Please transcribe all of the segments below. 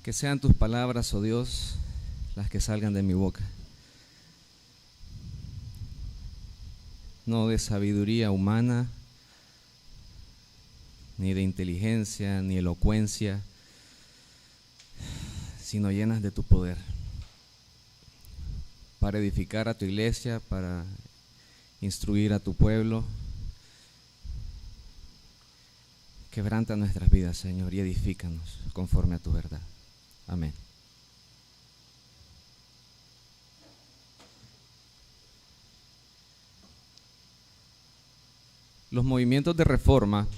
Que sean tus palabras, oh Dios, las que salgan de mi boca. No de sabiduría humana, ni de inteligencia, ni elocuencia, sino llenas de tu poder, para edificar a tu iglesia, para instruir a tu pueblo. Quebranta nuestras vidas, Señor, y edifícanos conforme a tu verdad. Amén. Los movimientos de reforma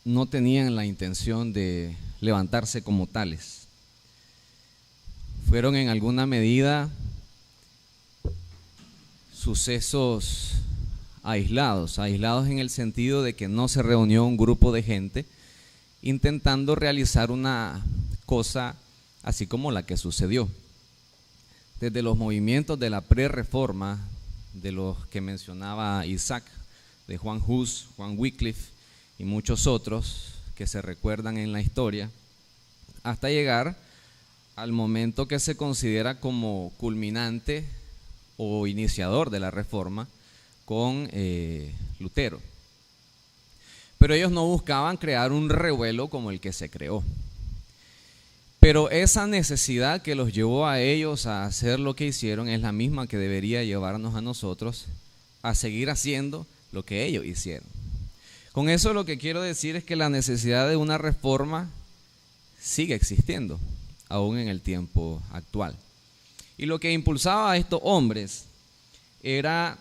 no tenían la intención de levantarse como tales. Fueron en alguna medida sucesos aislados en el sentido de que no se reunió un grupo de gente intentando realizar una cosa así como la que sucedió. Desde los movimientos de la pre-reforma, de los que mencionaba Isaac, de Juan Hus, Juan Wycliffe y muchos otros que se recuerdan en la historia, hasta llegar al momento que se considera como culminante o iniciador de la reforma con Lutero. Pero ellos no buscaban crear un revuelo como el que se creó. Pero esa necesidad que los llevó a ellos a hacer lo que hicieron es la misma que debería llevarnos a nosotros a seguir haciendo lo que ellos hicieron. Con eso lo que quiero decir es que la necesidad de una reforma sigue existiendo, aún en el tiempo actual. Y lo que impulsaba a estos hombres era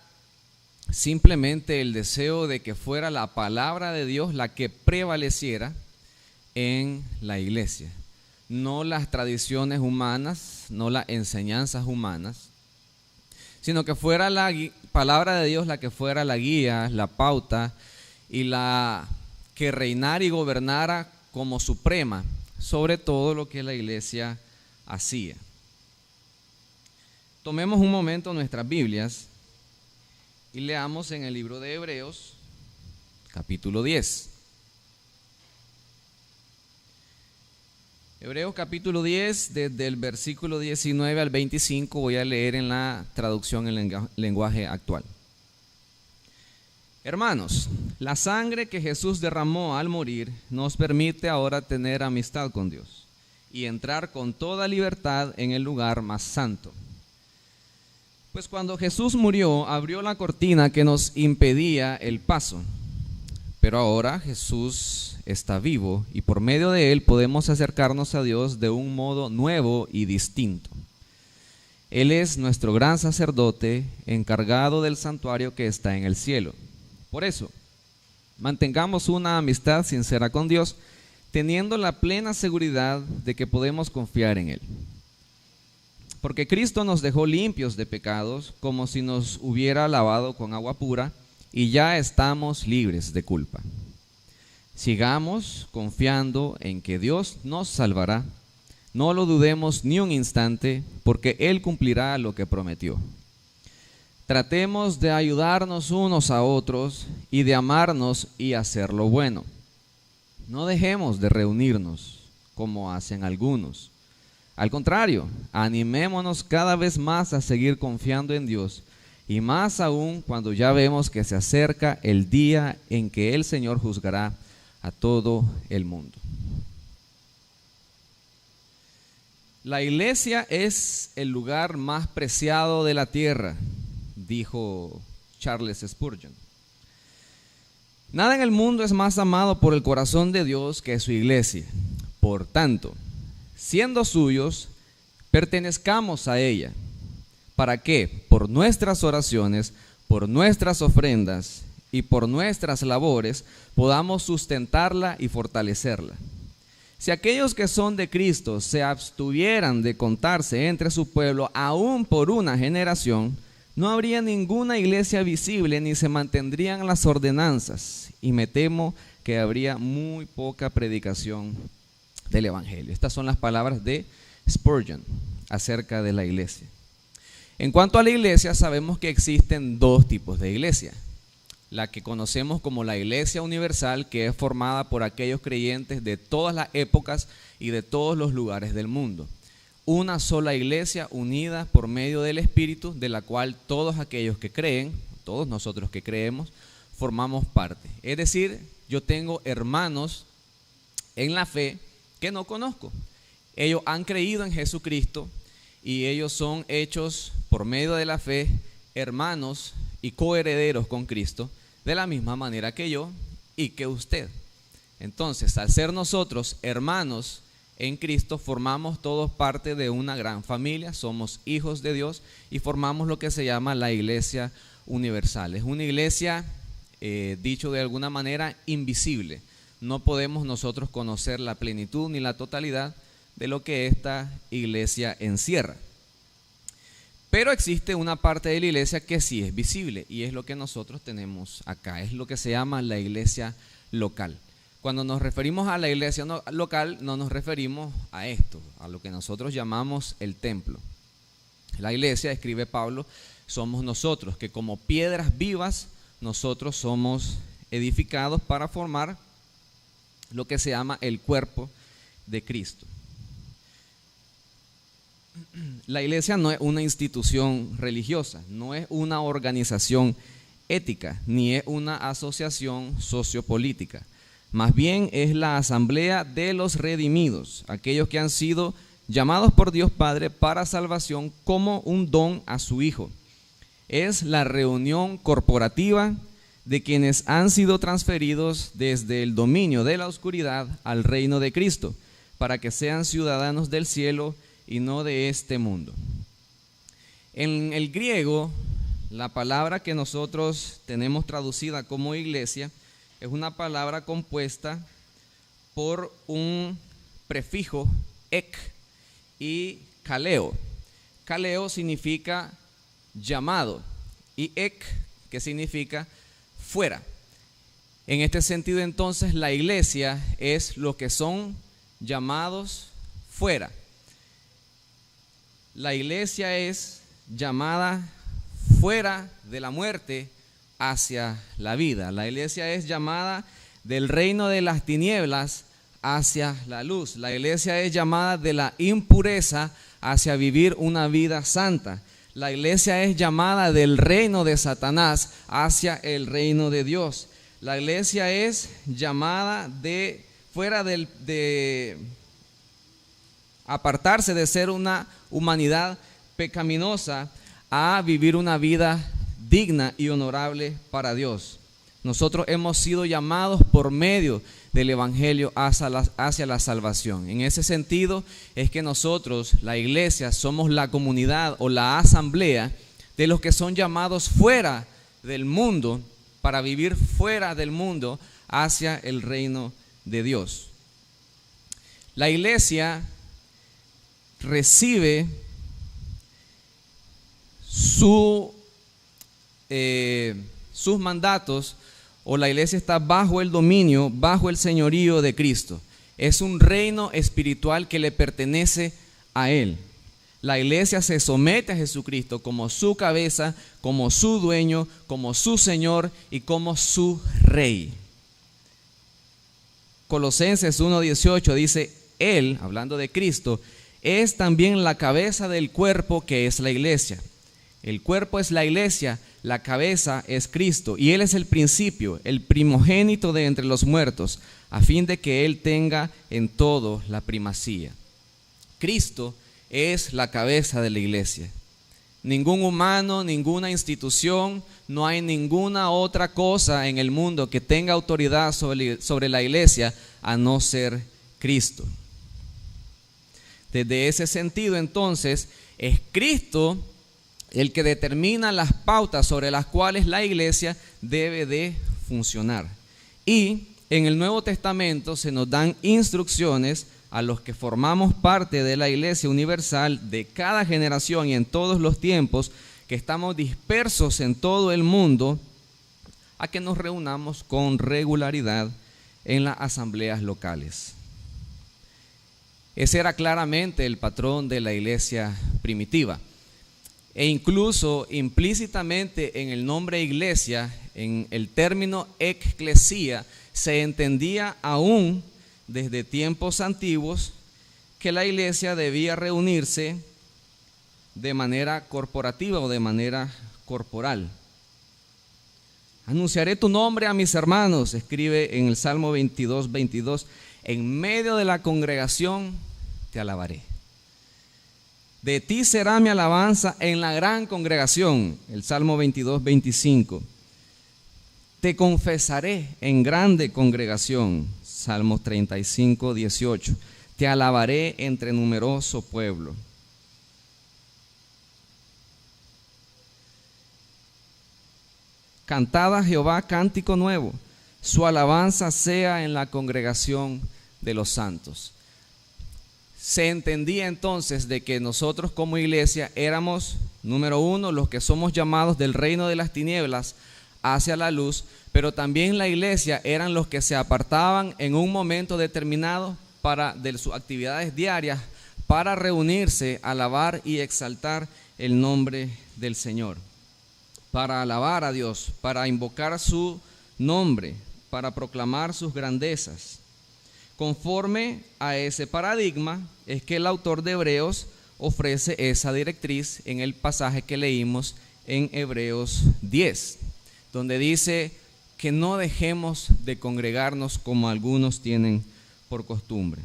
simplemente el deseo de que fuera la palabra de Dios la que prevaleciera en la iglesia, no las tradiciones humanas, no las enseñanzas humanas, sino que fuera la palabra de Dios la que fuera la guía, la pauta y la que reinara y gobernara como suprema sobre todo lo que la iglesia hacía. Tomemos un momento nuestras Biblias y leamos en el libro de Hebreos, capítulo 10. Hebreos capítulo 10, desde el versículo 19 al 25, voy a leer en la traducción en lenguaje actual. Hermanos, la sangre que Jesús derramó al morir nos permite ahora tener amistad con Dios y entrar con toda libertad en el lugar más santo. Pues cuando Jesús murió, abrió la cortina que nos impedía el paso. Pero ahora Jesús está vivo y por medio de él podemos acercarnos a Dios de un modo nuevo y distinto. Él es nuestro gran sacerdote encargado del santuario que está en el cielo. Por eso, mantengamos una amistad sincera con Dios, teniendo la plena seguridad de que podemos confiar en Él. Porque Cristo nos dejó limpios de pecados, como si nos hubiera lavado con agua pura, y ya estamos libres de culpa. Sigamos confiando en que Dios nos salvará. No lo dudemos ni un instante, porque Él cumplirá lo que prometió. Tratemos de ayudarnos unos a otros y de amarnos y hacer lo bueno. No dejemos de reunirnos como hacen algunos. Al contrario, animémonos cada vez más a seguir confiando en Dios y más aún cuando ya vemos que se acerca el día en que el Señor juzgará a todo el mundo. La iglesia es el lugar más preciado de la tierra, dijo Charles Spurgeon. Nada en el mundo es más amado por el corazón de Dios que su iglesia. Por tanto, siendo suyos, pertenezcamos a ella, para que por nuestras oraciones, por nuestras ofrendas y por nuestras labores podamos sustentarla y fortalecerla. Si aquellos que son de Cristo se abstuvieran de contarse entre su pueblo aún por una generación, no habría ninguna iglesia visible ni se mantendrían las ordenanzas, y me temo que habría muy poca predicación del evangelio. Estas son las palabras de Spurgeon acerca de la iglesia. En cuanto a la iglesia, sabemos que existen dos tipos de iglesia: la que conocemos como la Iglesia Universal, que es formada por aquellos creyentes de todas las épocas y de todos los lugares del mundo. Una sola iglesia unida por medio del Espíritu, de la cual todos aquellos que creen, todos nosotros que creemos, formamos parte. Es decir, yo tengo hermanos en la fe que no conozco. Ellos han creído en Jesucristo y ellos son hechos por medio de la fe hermanos y coherederos con Cristo, de la misma manera que yo y que usted. Entonces, al ser nosotros hermanos en Cristo, formamos todos parte de una gran familia, somos hijos de Dios y formamos lo que se llama la Iglesia Universal. Es una iglesia, dicho de alguna manera, invisible. No podemos nosotros conocer la plenitud ni la totalidad de lo que esta iglesia encierra. Pero existe una parte de la iglesia que sí es visible y es lo que nosotros tenemos acá, es lo que se llama la iglesia local. Cuando nos referimos a la iglesia local no nos referimos a esto, a lo que nosotros llamamos el templo. La iglesia, escribe Pablo, somos nosotros, que como piedras vivas nosotros somos edificados para formar lo que se llama el cuerpo de Cristo. La iglesia no es una institución religiosa, no es una organización ética, ni es una asociación sociopolítica. Más bien es la asamblea de los redimidos, aquellos que han sido llamados por Dios Padre para salvación como un don a su Hijo. Es la reunión corporativa de quienes han sido transferidos desde el dominio de la oscuridad al reino de Cristo, para que sean ciudadanos del cielo y no de este mundo. En el griego, la palabra que nosotros tenemos traducida como iglesia es una palabra compuesta por un prefijo ek y kaleo. Kaleo significa llamado y ek, que significa fuera. En este sentido, entonces, la iglesia es lo que son llamados fuera. La iglesia es llamada fuera de la muerte hacia la vida. La iglesia es llamada del reino de las tinieblas hacia la luz. La iglesia es llamada de la impureza hacia vivir una vida santa. La iglesia es llamada del reino de Satanás hacia el reino de Dios. La iglesia es llamada de fuera de apartarse de ser una humanidad pecaminosa a vivir una vida digna y honorable para Dios. Nosotros hemos sido llamados por medio del Evangelio hacia la salvación. En ese sentido es que nosotros, la iglesia, somos la comunidad o la asamblea de los que son llamados fuera del mundo para vivir fuera del mundo hacia el reino de Dios. La iglesia recibe sus mandatos, o la iglesia está bajo el dominio, bajo el señorío de Cristo. Es un reino espiritual que le pertenece a Él. La iglesia se somete a Jesucristo como su cabeza, como su dueño, como su Señor y como su Rey. Colosenses 1:18 dice, Él, hablando de Cristo, es también la cabeza del cuerpo que es la iglesia. El cuerpo es la iglesia, la cabeza es Cristo, y Él es el principio, el primogénito de entre los muertos, a fin de que Él tenga en todo la primacía. Cristo es la cabeza de la iglesia. Ningún humano, ninguna institución, no hay ninguna otra cosa en el mundo que tenga autoridad sobre la iglesia a no ser Cristo. Desde ese sentido, entonces, es Cristo el que determina las pautas sobre las cuales la iglesia debe de funcionar. Y en el Nuevo Testamento se nos dan instrucciones a los que formamos parte de la iglesia universal de cada generación y en todos los tiempos, que estamos dispersos en todo el mundo, a que nos reunamos con regularidad en las asambleas locales. Ese era claramente el patrón de la iglesia primitiva. E incluso implícitamente en el nombre iglesia, en el término eclesía, se entendía aún desde tiempos antiguos que la iglesia debía reunirse de manera corporativa o de manera corporal. Anunciaré tu nombre a mis hermanos, escribe en el Salmo 22:22, en medio de la congregación te alabaré. De ti será mi alabanza en la gran congregación, el Salmo 22:25. Te confesaré en grande congregación, Salmo 35:18. Te alabaré entre numeroso pueblo. Cantad a Jehová cántico nuevo, su alabanza sea en la congregación de los santos. Se entendía entonces de que nosotros como iglesia éramos, número uno, los que somos llamados del reino de las tinieblas hacia la luz, pero también la iglesia eran los que se apartaban en un momento determinado de sus actividades diarias para reunirse, alabar y exaltar el nombre del Señor, para alabar a Dios, para invocar su nombre, para proclamar sus grandezas. Conforme a ese paradigma es que el autor de Hebreos ofrece esa directriz en el pasaje que leímos en Hebreos 10, donde dice que no dejemos de congregarnos como algunos tienen por costumbre.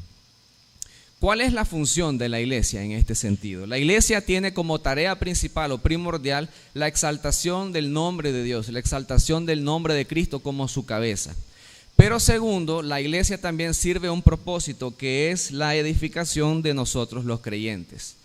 ¿Cuál es la función de la iglesia en este sentido? La iglesia tiene como tarea principal o primordial la exaltación del nombre de Dios, la exaltación del nombre de Cristo como su cabeza. Pero segundo, la iglesia también sirve a un propósito que es la edificación de nosotros los creyentes.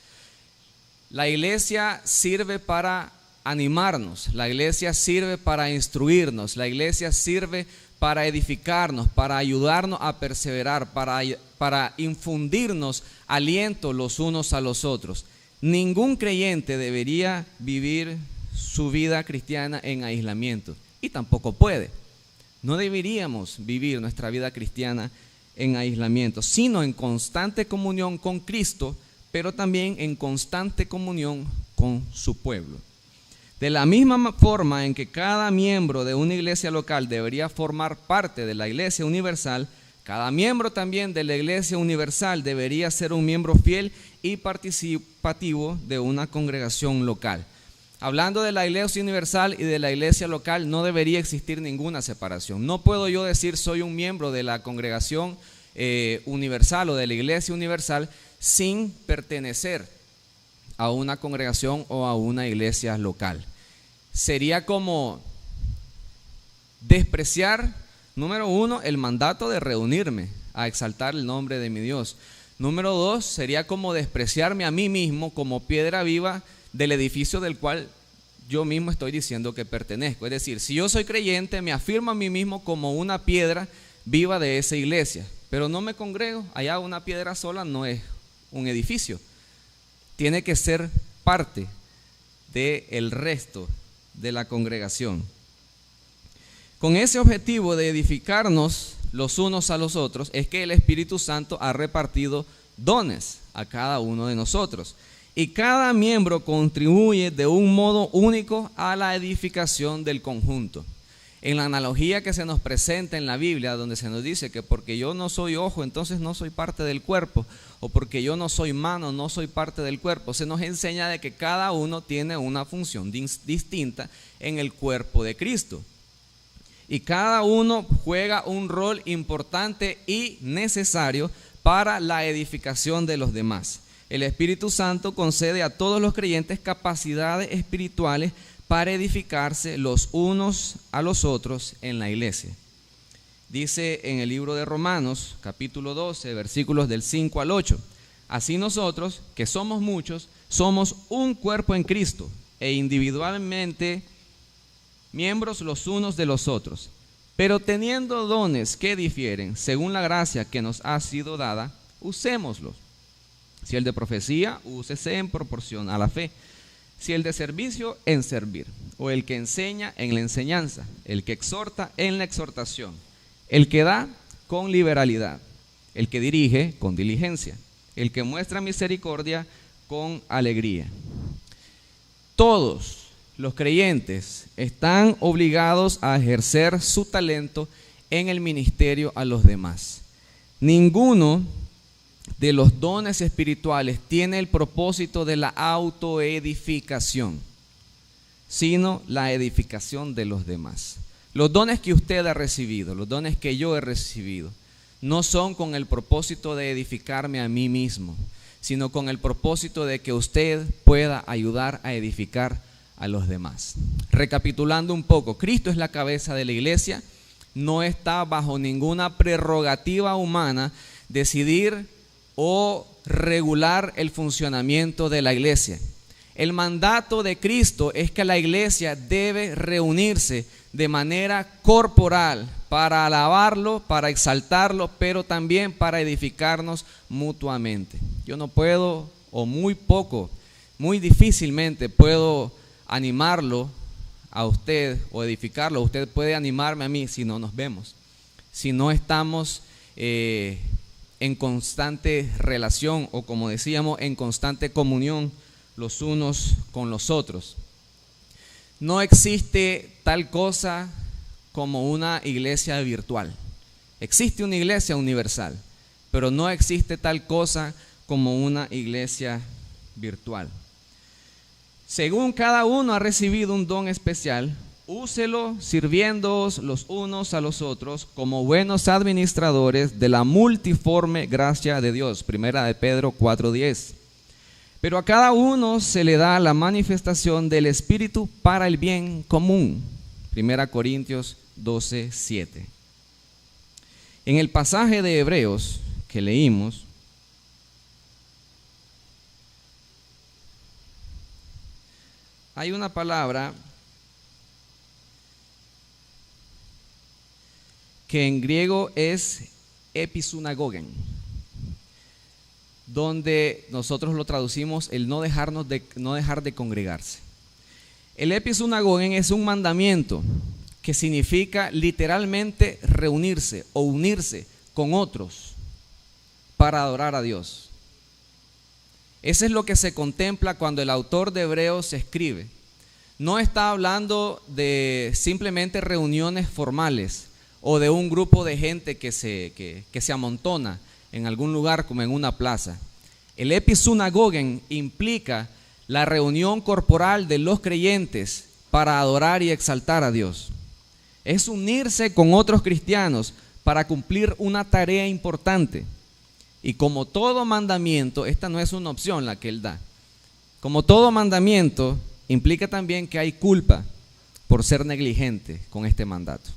La iglesia sirve para animarnos, la iglesia sirve para instruirnos, la iglesia sirve para edificarnos, para ayudarnos a perseverar, para infundirnos aliento los unos a los otros. Ningún creyente debería vivir su vida cristiana en aislamiento y tampoco puede. No deberíamos vivir nuestra vida cristiana en aislamiento, sino en constante comunión con Cristo, pero también en constante comunión con su pueblo. De la misma forma en que cada miembro de una iglesia local debería formar parte de la iglesia universal, cada miembro también de la iglesia universal debería ser un miembro fiel y participativo de una congregación local. Hablando de la iglesia universal y de la iglesia local, no debería existir ninguna separación. No puedo yo decir soy un miembro de la congregación universal o de la iglesia universal sin pertenecer a una congregación o a una iglesia local. Sería como despreciar, número uno, el mandato de reunirme a exaltar el nombre de mi Dios. Número dos, sería como despreciarme a mí mismo como piedra viva del edificio del cual yo mismo estoy diciendo que pertenezco. Es decir, si yo soy creyente, me afirmo a mí mismo como una piedra viva de esa iglesia, pero no me congrego. Allá una piedra sola no es un edificio. Tiene que ser parte del resto de la congregación. Con ese objetivo de edificarnos los unos a los otros es que el Espíritu Santo ha repartido dones a cada uno de nosotros. Y cada miembro contribuye de un modo único a la edificación del conjunto. En la analogía que se nos presenta en la Biblia, donde se nos dice que porque yo no soy ojo, entonces no soy parte del cuerpo, o porque yo no soy mano, no soy parte del cuerpo, se nos enseña de que cada uno tiene una función distinta en el cuerpo de Cristo. Y cada uno juega un rol importante y necesario para la edificación de los demás. El Espíritu Santo concede a todos los creyentes capacidades espirituales para edificarse los unos a los otros en la iglesia. Dice en el libro de Romanos, capítulo 12, versículos del 5 al 8. Así nosotros, que somos muchos, somos un cuerpo en Cristo e individualmente miembros los unos de los otros. Pero teniendo dones que difieren según la gracia que nos ha sido dada, usémoslos. Si el de profecía, úsese en proporción a la fe. Si el de servicio, en servir. O el que enseña, en la enseñanza. El que exhorta, en la exhortación. El que da, con liberalidad. El que dirige, con diligencia. El que muestra misericordia, con alegría. Todos los creyentes están obligados a ejercer su talento en el ministerio a los demás. Ninguno de los dones espirituales tiene el propósito de la autoedificación, sino la edificación de los demás. Los dones que usted ha recibido, los dones que yo he recibido, no son con el propósito de edificarme a mí mismo, sino con el propósito de que usted pueda ayudar a edificar a los demás. Recapitulando un poco, Cristo es la cabeza de la iglesia, no está bajo ninguna prerrogativa humana decidir o regular el funcionamiento de la iglesia. El mandato de Cristo es que la iglesia debe reunirse de manera corporal para alabarlo, para exaltarlo, pero también para edificarnos mutuamente. Yo no puedo, o muy poco, muy difícilmente puedo animarlo a usted o edificarlo. Usted puede animarme a mí si no nos vemos, si no estamos en constante relación, o como decíamos, en constante comunión los unos con los otros. No existe tal cosa como una iglesia virtual. Existe una iglesia universal, pero no existe tal cosa como una iglesia virtual. Según cada uno ha recibido un don especial, úselo sirviéndoos los unos a los otros como buenos administradores de la multiforme gracia de Dios. Primera de Pedro 4:10. Pero a cada uno se le da la manifestación del Espíritu para el bien común. Primera Corintios 12:7. En el pasaje de Hebreos que leímos, hay una palabra que en griego es episunagogen, donde nosotros lo traducimos el no dejar de congregarse. El episunagogen es un mandamiento que significa literalmente reunirse o unirse con otros para adorar a Dios. Eso es lo que se contempla cuando el autor de Hebreos escribe. No está hablando de simplemente reuniones formales o de un grupo de gente que se amontona en algún lugar como en una plaza. El episunagogen implica la reunión corporal de los creyentes para adorar y exaltar a Dios. Es unirse con otros cristianos para cumplir una tarea importante. Y como todo mandamiento, esta no es una opción la que él da. Como todo mandamiento, implica también que hay culpa por ser negligente con este mandato.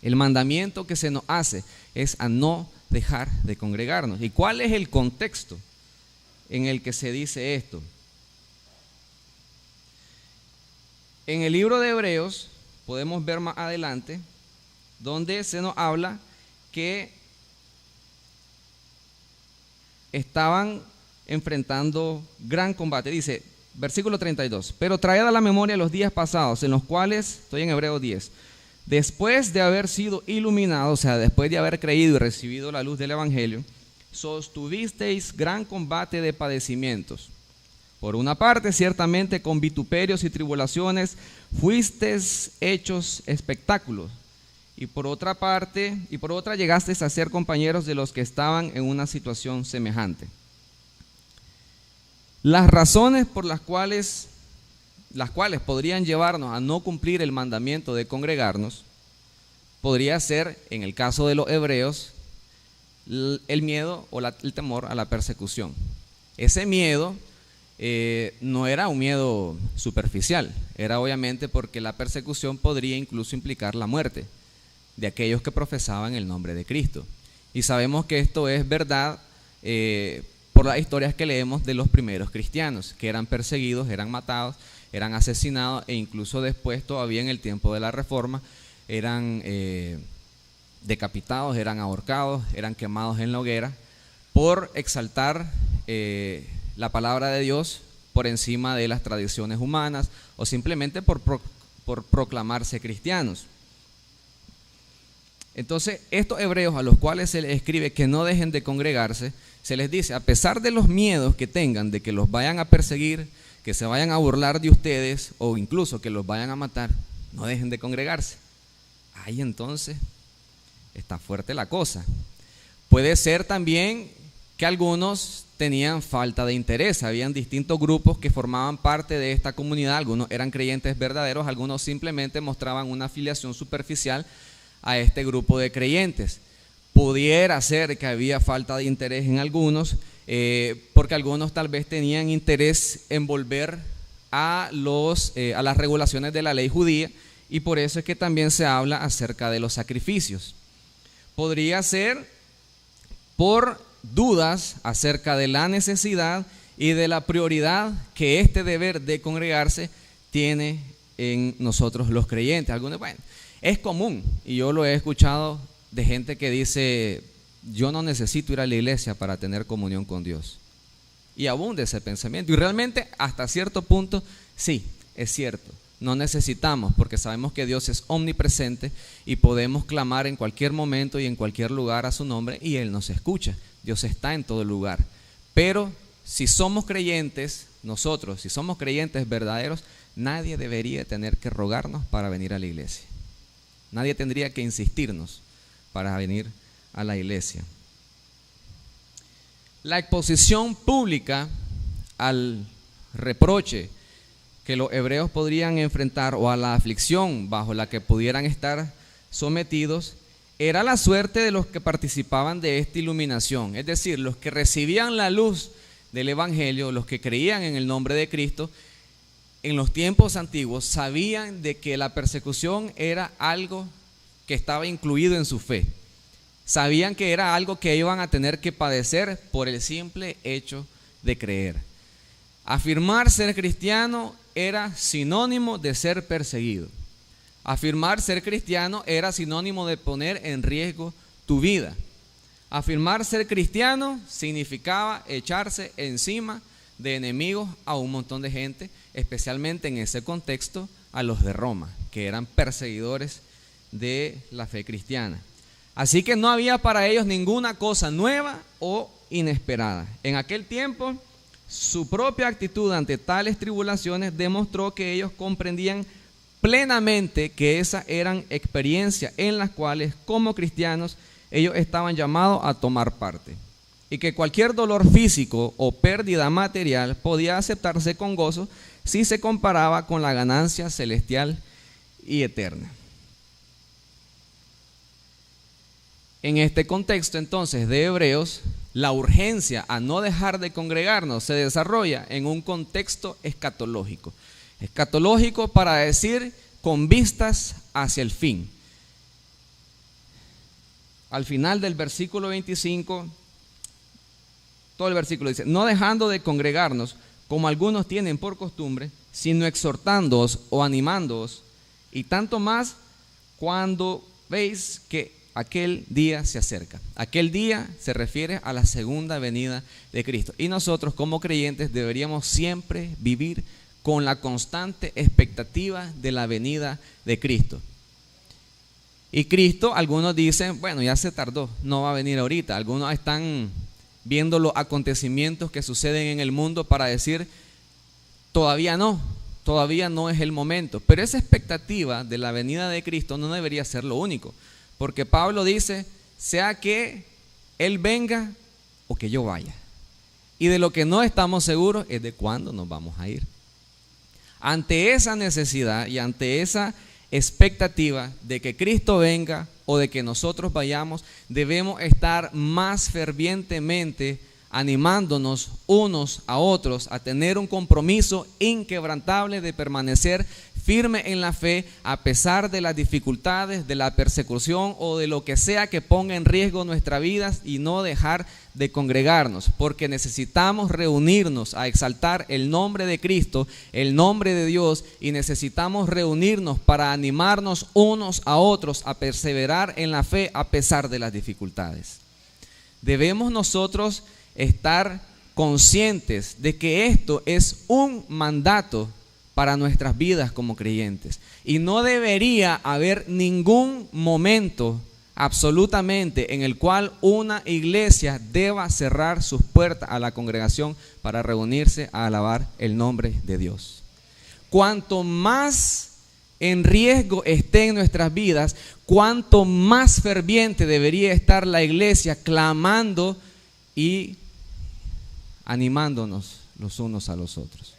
El mandamiento que se nos hace es a no dejar de congregarnos. ¿Y cuál es el contexto en el que se dice esto? En el libro de Hebreos podemos ver más adelante donde se nos habla que estaban enfrentando gran combate. Dice, versículo 32, pero traed a la memoria los días pasados en los cuales, estoy en Hebreos 10, después de haber sido iluminados, o sea, después de haber creído y recibido la luz del Evangelio, sostuvisteis gran combate de padecimientos. Por una parte, ciertamente con vituperios y tribulaciones fuisteis hechos espectáculos, y por otra llegasteis a ser compañeros de los que estaban en una situación semejante. Las razones por las cuales podrían llevarnos a no cumplir el mandamiento de congregarnos, podría ser, en el caso de los hebreos, el miedo o el temor a la persecución. Ese miedo no era un miedo superficial, era obviamente porque la persecución podría incluso implicar la muerte de aquellos que profesaban el nombre de Cristo. Y sabemos que esto es verdad por las historias que leemos de los primeros cristianos, que eran perseguidos, eran matados, eran asesinados, e incluso después, todavía en el tiempo de la Reforma, eran decapitados, eran ahorcados, eran quemados en la hoguera por exaltar la palabra de Dios por encima de las tradiciones humanas, o simplemente por proclamarse cristianos. Entonces, estos hebreos a los cuales se les escribe que no dejen de congregarse, se les dice, a pesar de los miedos que tengan de que los vayan a perseguir, que se vayan a burlar de ustedes o incluso que los vayan a matar, no dejen de congregarse. Ahí entonces está fuerte la cosa. Puede ser también que algunos tenían falta de interés. Habían distintos grupos que formaban parte de esta comunidad. Algunos eran creyentes verdaderos, algunos simplemente mostraban una afiliación superficial a este grupo de creyentes. Pudiera ser que había falta de interés en algunos, porque algunos tal vez tenían interés en volver a las regulaciones de la ley judía, y por eso es que también se habla acerca de los sacrificios. Podría ser por dudas acerca de la necesidad y de la prioridad que este deber de congregarse tiene en nosotros los creyentes. Algunos, bueno, es común, y yo lo he escuchado de gente que dice: yo no necesito ir a la iglesia para tener comunión con Dios. Y abunda ese pensamiento, y realmente hasta cierto punto sí, es cierto. No necesitamos, porque sabemos que Dios es omnipresente y podemos clamar en cualquier momento y en cualquier lugar a su nombre y Él nos escucha. Dios está en todo lugar. Pero si somos creyentes, nosotros, si somos creyentes verdaderos, nadie debería tener que rogarnos para venir a la iglesia. Nadie tendría que insistirnos para venir a la iglesia. La exposición pública al reproche que los hebreos podrían enfrentar, o a la aflicción bajo la que pudieran estar sometidos, era la suerte de los que participaban de esta iluminación. Es decir, los que recibían la luz del evangelio, los que creían en el nombre de Cristo, en los tiempos antiguos sabían de que la persecución era algo que estaba incluido en su fe. Sabían que era algo que iban a tener que padecer por el simple hecho de creer. Afirmar ser cristiano era sinónimo de ser perseguido. Afirmar ser cristiano era sinónimo de poner en riesgo tu vida. Afirmar ser cristiano significaba echarse encima de enemigos a un montón de gente, especialmente en ese contexto a los de Roma, que eran perseguidores de la fe cristiana. Así que no había para ellos ninguna cosa nueva o inesperada. En aquel tiempo, su propia actitud ante tales tribulaciones demostró que ellos comprendían plenamente que esas eran experiencias en las cuales, como cristianos, ellos estaban llamados a tomar parte, y que cualquier dolor físico o pérdida material podía aceptarse con gozo si se comparaba con la ganancia celestial y eterna. En este contexto entonces de Hebreos, la urgencia a no dejar de congregarnos se desarrolla en un contexto escatológico. Escatológico para decir con vistas hacia el fin. Al final del versículo 25, todo el versículo dice: no dejando de congregarnos, como algunos tienen por costumbre, sino exhortándoos o animándoos, y tanto más cuando veis que aquel día se acerca. Aquel día se refiere a la segunda venida de Cristo. Y nosotros como creyentes deberíamos siempre vivir con la constante expectativa de la venida de Cristo. Y Cristo, algunos dicen, bueno, ya se tardó, no va a venir ahorita. Algunos están viendo los acontecimientos que suceden en el mundo para decir, todavía no es el momento. Pero esa expectativa de la venida de Cristo no debería ser lo único. Porque Pablo dice, sea que Él venga o que yo vaya. Y de lo que no estamos seguros es de cuándo nos vamos a ir. Ante esa necesidad y ante esa expectativa de que Cristo venga o de que nosotros vayamos, debemos estar más fervientemente animándonos unos a otros a tener un compromiso inquebrantable de permanecer firme en la fe a pesar de las dificultades, de la persecución o de lo que sea que ponga en riesgo nuestra vida, y no dejar de congregarnos, porque necesitamos reunirnos a exaltar el nombre de Cristo, el nombre de Dios, y necesitamos reunirnos para animarnos unos a otros a perseverar en la fe a pesar de las dificultades. Debemos nosotros estar conscientes de que esto es un mandato para nuestras vidas como creyentes, y no debería haber ningún momento absolutamente, en el cual una iglesia deba cerrar sus puertas a la congregación para reunirse a alabar el nombre de Dios. Cuanto más en riesgo esté en nuestras vidas, cuanto más ferviente debería estar la iglesia clamando y animándonos los unos a los otros.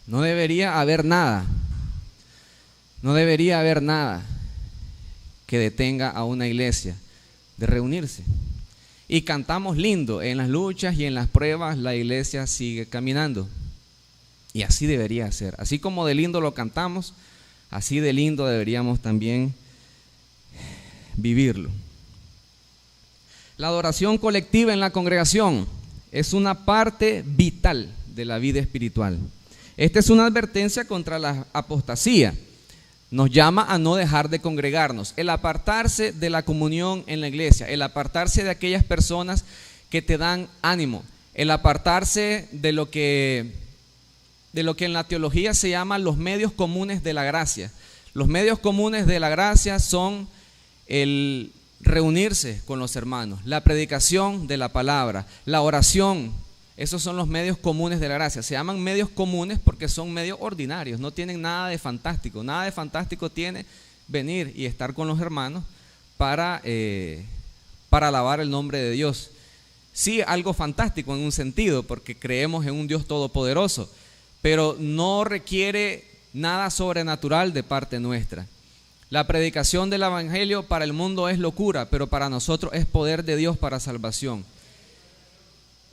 No debería haber nada que detenga a una iglesia de reunirse. Y cantamos lindo, en las luchas y en las pruebas la iglesia sigue caminando. Y así debería ser. Así como de lindo lo cantamos, así de lindo deberíamos también vivirlo. La adoración colectiva en la congregación es una parte vital de la vida espiritual. Esta es una advertencia contra la apostasía. Nos llama a no dejar de congregarnos. El apartarse de la comunión en la iglesia, el apartarse de aquellas personas que te dan ánimo, el apartarse de lo que en la teología se llama los medios comunes de la gracia. Los medios comunes de la gracia son el reunirse con los hermanos, la predicación de la palabra, la oración. Esos son los medios comunes de la gracia. Se llaman medios comunes porque son medios ordinarios, no tienen nada de fantástico. Nada de fantástico tiene venir y estar con los hermanos para alabar el nombre de Dios. Sí, algo fantástico en un sentido, porque creemos en un Dios todopoderoso, pero no requiere nada sobrenatural de parte nuestra. La predicación del evangelio para el mundo es locura, pero para nosotros es poder de Dios para salvación.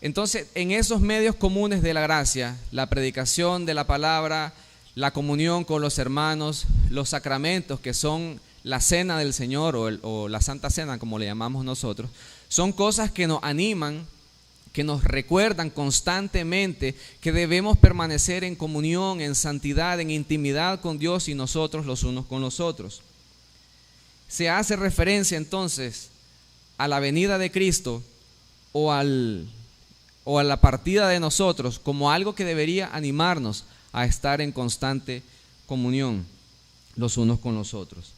Entonces, en esos medios comunes de la gracia, la predicación de la palabra, la comunión con los hermanos, los sacramentos que son la cena del Señor o la Santa Cena, como le llamamos nosotros, son cosas que nos animan, que nos recuerdan constantemente que debemos permanecer en comunión, en santidad, en intimidad con Dios y nosotros los unos con los otros. Se hace referencia entonces a la venida de Cristo o a la partida de nosotros como algo que debería animarnos a estar en constante comunión los unos con los otros.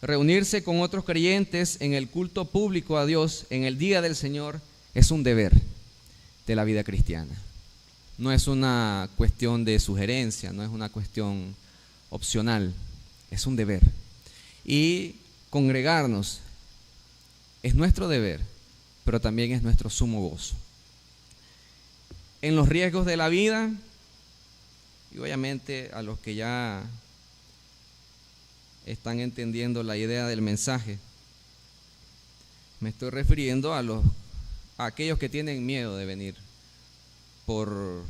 Reunirse con otros creyentes en el culto público a Dios en el día del Señor es un deber de la vida cristiana. No es una cuestión de sugerencia, no es una cuestión opcional, es un deber. Y congregarnos es nuestro deber, pero también es nuestro sumo gozo. En los riesgos de la vida, y obviamente a los que ya están entendiendo la idea del mensaje, me estoy refiriendo a aquellos que tienen miedo de venir por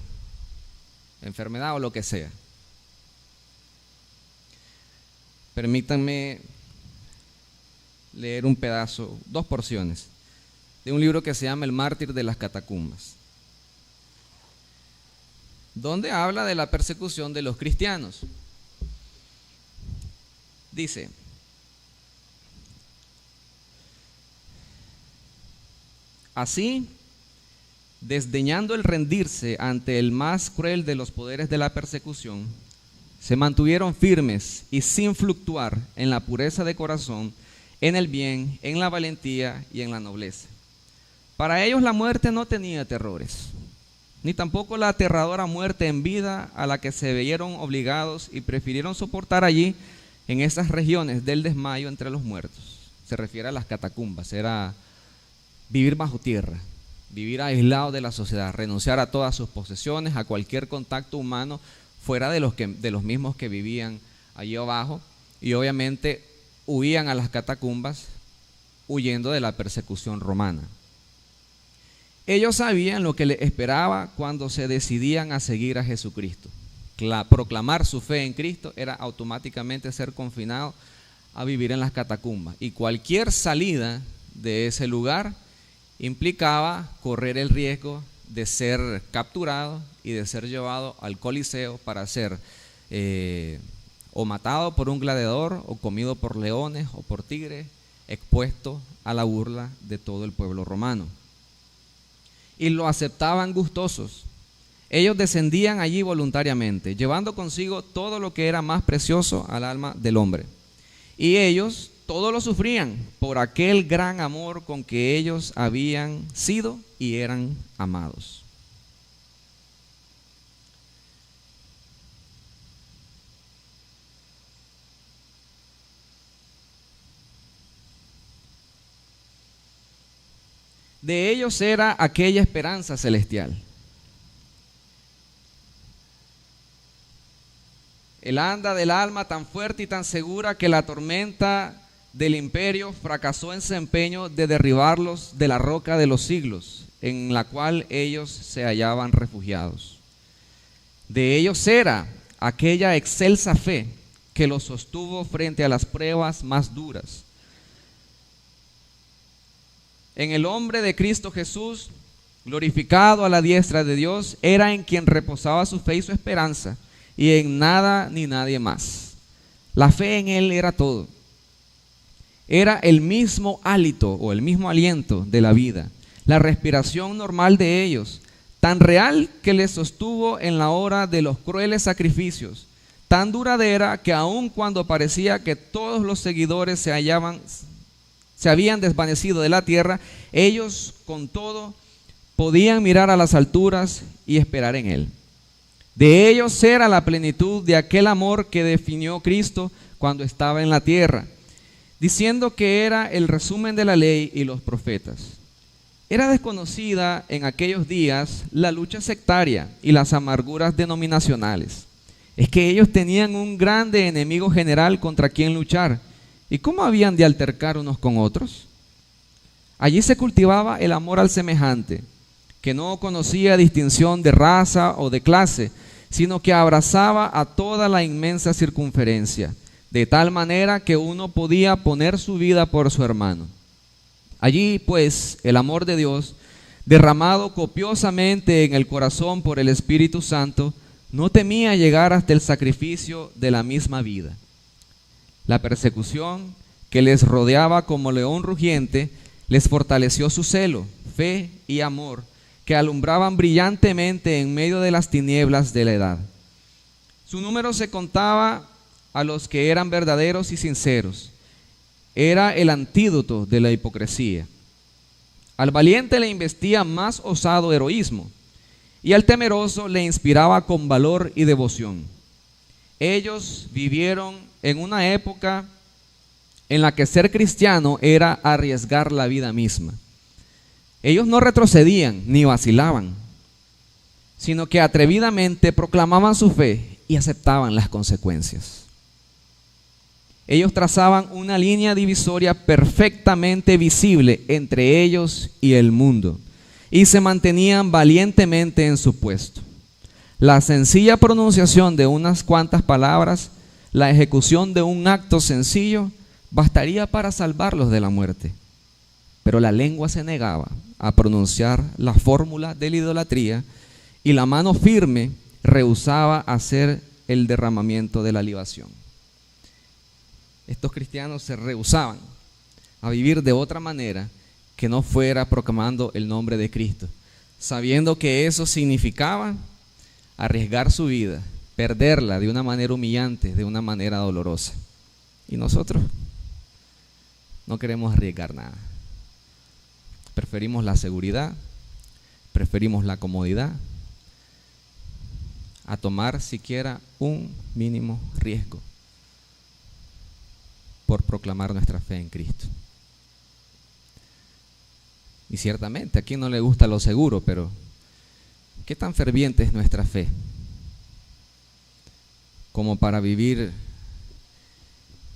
enfermedad o lo que sea. Permítanme leer un pedazo, 2 porciones, de un libro que se llama El mártir de las catacumbas, donde habla de la persecución de los cristianos. Dice: así, desdeñando el rendirse ante el más cruel de los poderes de la persecución, se mantuvieron firmes y sin fluctuar en la pureza de corazón, en el bien, en la valentía y en la nobleza. Para ellos la muerte no tenía terrores, ni tampoco la aterradora muerte en vida a la que se vieron obligados y prefirieron soportar allí, en esas regiones del desmayo entre los muertos. Se refiere a las catacumbas, era vivir bajo tierra, vivir aislado de la sociedad, renunciar a todas sus posesiones, a cualquier contacto humano fuera de los mismos que vivían allí abajo, y obviamente huían a las catacumbas huyendo de la persecución romana. Ellos sabían lo que les esperaba cuando se decidían a seguir a Jesucristo. Proclamar su fe en Cristo era automáticamente ser confinado a vivir en las catacumbas, y cualquier salida de ese lugar implicaba correr el riesgo de ser capturado y de ser llevado al Coliseo para ser o matado por un gladiador, o comido por leones o por tigres, expuesto a la burla de todo el pueblo romano. Y lo aceptaban gustosos. Ellos descendían allí voluntariamente, llevando consigo todo lo que era más precioso al alma del hombre. Y ellos todo lo sufrían por aquel gran amor con que ellos habían sido y eran amados. De ellos era aquella esperanza celestial. El anda del alma tan fuerte y tan segura que la tormenta del imperio fracasó en su empeño de derribarlos de la roca de los siglos, en la cual ellos se hallaban refugiados. De ellos era aquella excelsa fe que los sostuvo frente a las pruebas más duras. En el hombre de Cristo Jesús, glorificado a la diestra de Dios, era en quien reposaba su fe y su esperanza, y en nada ni nadie más. La fe en él era todo. Era el mismo hálito o el mismo aliento de la vida, la respiración normal de ellos, tan real que les sostuvo en la hora de los crueles sacrificios, tan duradera que aun cuando parecía que todos los seguidores se habían desvanecido de la tierra, ellos con todo podían mirar a las alturas y esperar en él. De ellos era la plenitud de aquel amor que definió Cristo cuando estaba en la tierra, diciendo que era el resumen de la ley y los profetas. Era desconocida en aquellos días la lucha sectaria y las amarguras denominacionales. Es que ellos tenían un grande enemigo general contra quien luchar. ¿Y cómo habían de altercar unos con otros? Allí se cultivaba el amor al semejante, que no conocía distinción de raza o de clase, sino que abrazaba a toda la inmensa circunferencia, de tal manera que uno podía poner su vida por su hermano. Allí, pues, el amor de Dios, derramado copiosamente en el corazón por el Espíritu Santo, no temía llegar hasta el sacrificio de la misma vida. La persecución que les rodeaba como león rugiente les fortaleció su celo, fe y amor, que alumbraban brillantemente en medio de las tinieblas de la edad. Su número se contaba a los que eran verdaderos y sinceros. Era el antídoto de la hipocresía. Al valiente le investía más osado heroísmo, y al temeroso le inspiraba con valor y devoción. Ellos vivieron en una época en la que ser cristiano era arriesgar la vida misma. Ellos no retrocedían ni vacilaban, sino que atrevidamente proclamaban su fe y aceptaban las consecuencias. Ellos trazaban una línea divisoria perfectamente visible entre ellos y el mundo y se mantenían valientemente en su puesto. La sencilla pronunciación de unas cuantas palabras, la ejecución de un acto sencillo, bastaría para salvarlos de la muerte. Pero la lengua se negaba a pronunciar la fórmula de la idolatría y la mano firme rehusaba hacer el derramamiento de la libación. Estos cristianos se rehusaban a vivir de otra manera que no fuera proclamando el nombre de Cristo, sabiendo que eso significaba arriesgar su vida, perderla de una manera humillante, de una manera dolorosa. Y nosotros no queremos arriesgar nada. Preferimos la seguridad, preferimos la comodidad a tomar siquiera un mínimo riesgo por proclamar nuestra fe en Cristo. Y ciertamente, a quien no le gusta lo seguro, pero ¿qué tan ferviente es nuestra fe como para vivir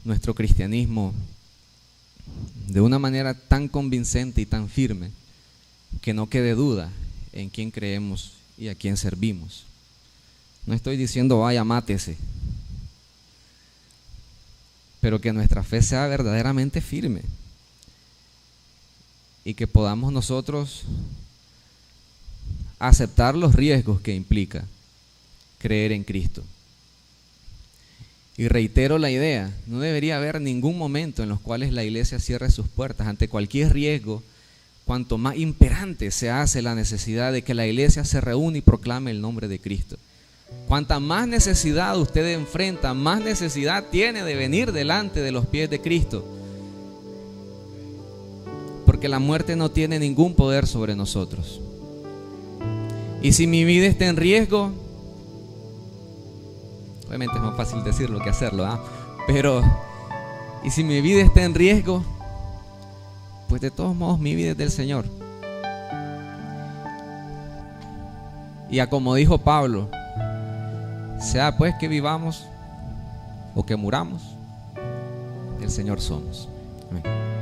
nuestro cristianismo de una manera tan convincente y tan firme que no quede duda en quién creemos y a quién servimos? No estoy diciendo vaya, mátese, pero que nuestra fe sea verdaderamente firme y que podamos nosotros aceptar los riesgos que implica creer en Cristo. Y reitero la idea, no debería haber ningún momento en los cuales la iglesia cierre sus puertas ante cualquier riesgo. Cuanto más imperante se hace la necesidad de que la iglesia se reúna y proclame el nombre de Cristo. Cuanta más necesidad usted enfrenta, más necesidad tiene de venir delante de los pies de Cristo porque la muerte no tiene ningún poder sobre nosotros. Y si mi vida está en riesgo, obviamente es más fácil decirlo que hacerlo, ¿ah? Pero, y si mi vida está en riesgo, pues de todos modos mi vida es del Señor. Y a como dijo Pablo, sea pues que vivamos o que muramos, del Señor somos. Amén.